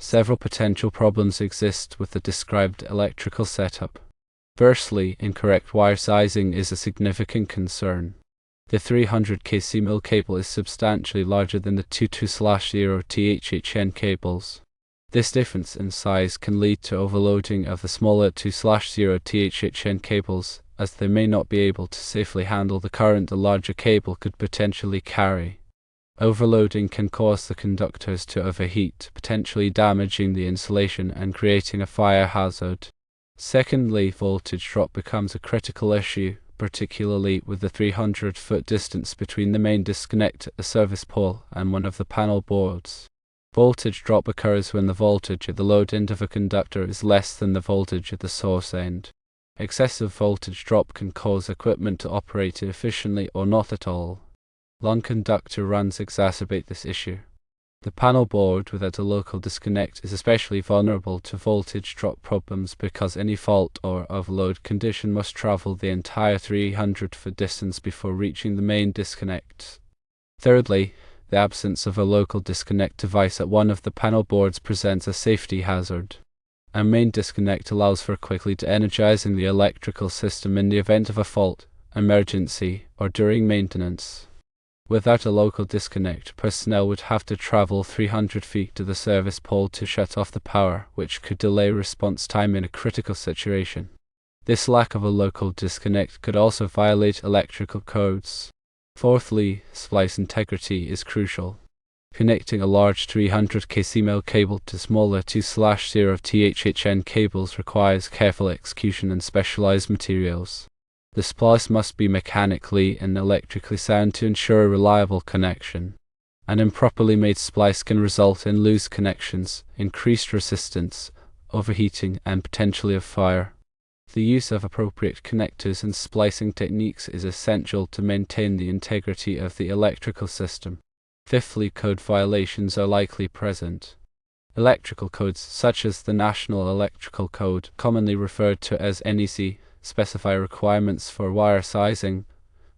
Several potential problems exist with the described electrical setup. Firstly, incorrect wire sizing is a significant concern. The 300 kcmil cable is substantially larger than the 22/0 THHN cables. This difference in size can lead to overloading of the smaller 2/0 THHN cables, as they may not be able to safely handle the current the larger cable could potentially carry. Overloading can cause the conductors to overheat, potentially damaging the insulation and creating a fire hazard. Secondly, voltage drop becomes a critical issue, particularly with the 300-foot distance between the main disconnect at the service pole and one of the panel boards. Voltage drop occurs when the voltage at the load end of a conductor is less than the voltage at the source end. Excessive voltage drop can cause equipment to operate inefficiently or not at all. Long conductor runs exacerbate this issue. The panel board without a local disconnect is especially vulnerable to voltage drop problems because any fault or overload condition must travel the entire 300-foot distance before reaching the main disconnect. Thirdly, the absence of a local disconnect device at one of the panel boards presents a safety hazard. A main disconnect allows for quickly de-energizing the electrical system in the event of a fault, emergency, or during maintenance. Without a local disconnect, personnel would have to travel 300 feet to the service pole to shut off the power, which could delay response time in a critical situation. This lack of a local disconnect could also violate electrical codes. Fourthly, splice integrity is crucial. Connecting a large 300 kcmil cable to smaller 2/0 THHN cables requires careful execution and specialized materials. The splice must be mechanically and electrically sound to ensure a reliable connection. An improperly made splice can result in loose connections, increased resistance, overheating, and potentially a fire. The use of appropriate connectors and splicing techniques is essential to maintain the integrity of the electrical system. Fifthly, code violations are likely present. Electrical codes, such as the National Electrical Code, commonly referred to as NEC, specify requirements for wire sizing,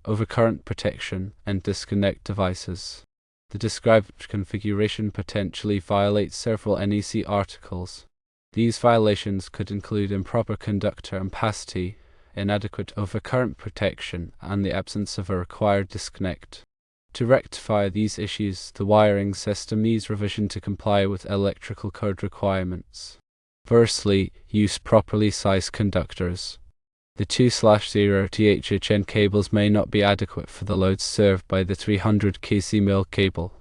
overcurrent protection, and disconnect devices. The described configuration potentially violates several NEC articles. These violations could include improper conductor ampacity, inadequate overcurrent protection, and the absence of a required disconnect. To rectify these issues, the wiring system needs revision to comply with electrical code requirements. Firstly, use properly sized conductors. The 2/0 THHN cables may not be adequate for the loads served by the 300 kcmil cable.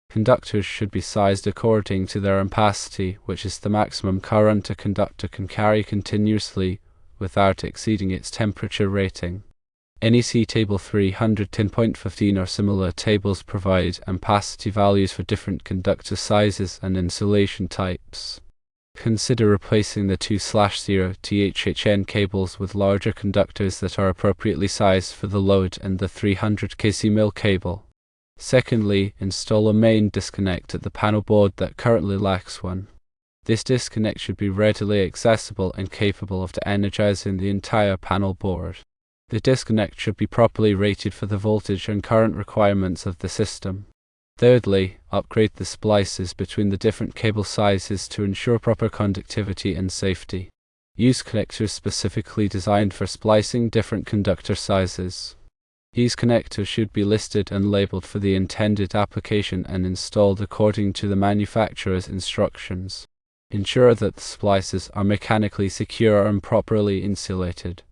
Conductors should be sized according to their ampacity, which is the maximum current a conductor can carry continuously without exceeding its temperature rating. NEC Table 310.15 or similar tables provide ampacity values for different conductor sizes and insulation types. Consider replacing the 2/0 THHN cables with larger conductors that are appropriately sized for the load and the 300 kcmil cable. Secondly, install a main disconnect at the panel board that currently lacks one. This disconnect should be readily accessible and capable of de-energizing the entire panel board. The disconnect should be properly rated for the voltage and current requirements of the system. Thirdly, upgrade the splices between the different cable sizes to ensure proper conductivity and safety. Use connectors specifically designed for splicing different conductor sizes. These connectors should be listed and labeled for the intended application and installed according to the manufacturer's instructions. Ensure that the splices are mechanically secure and properly insulated.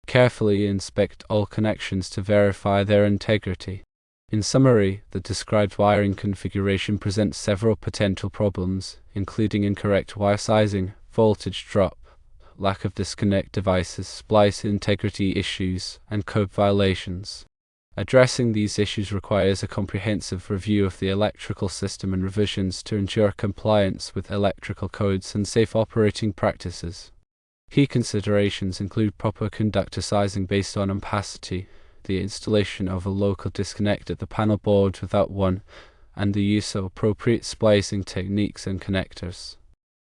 Carefully inspect all connections to verify their integrity. In summary, the described wiring configuration presents several potential problems, including incorrect wire sizing, voltage drop, lack of disconnect devices, splice integrity issues, and code violations. Addressing these issues requires a comprehensive review of the electrical system and revisions to ensure compliance with electrical codes and safe operating practices. Key considerations include proper conductor sizing based on ampacity, the installation of a local disconnect at the panel board without one, and the use of appropriate splicing techniques and connectors.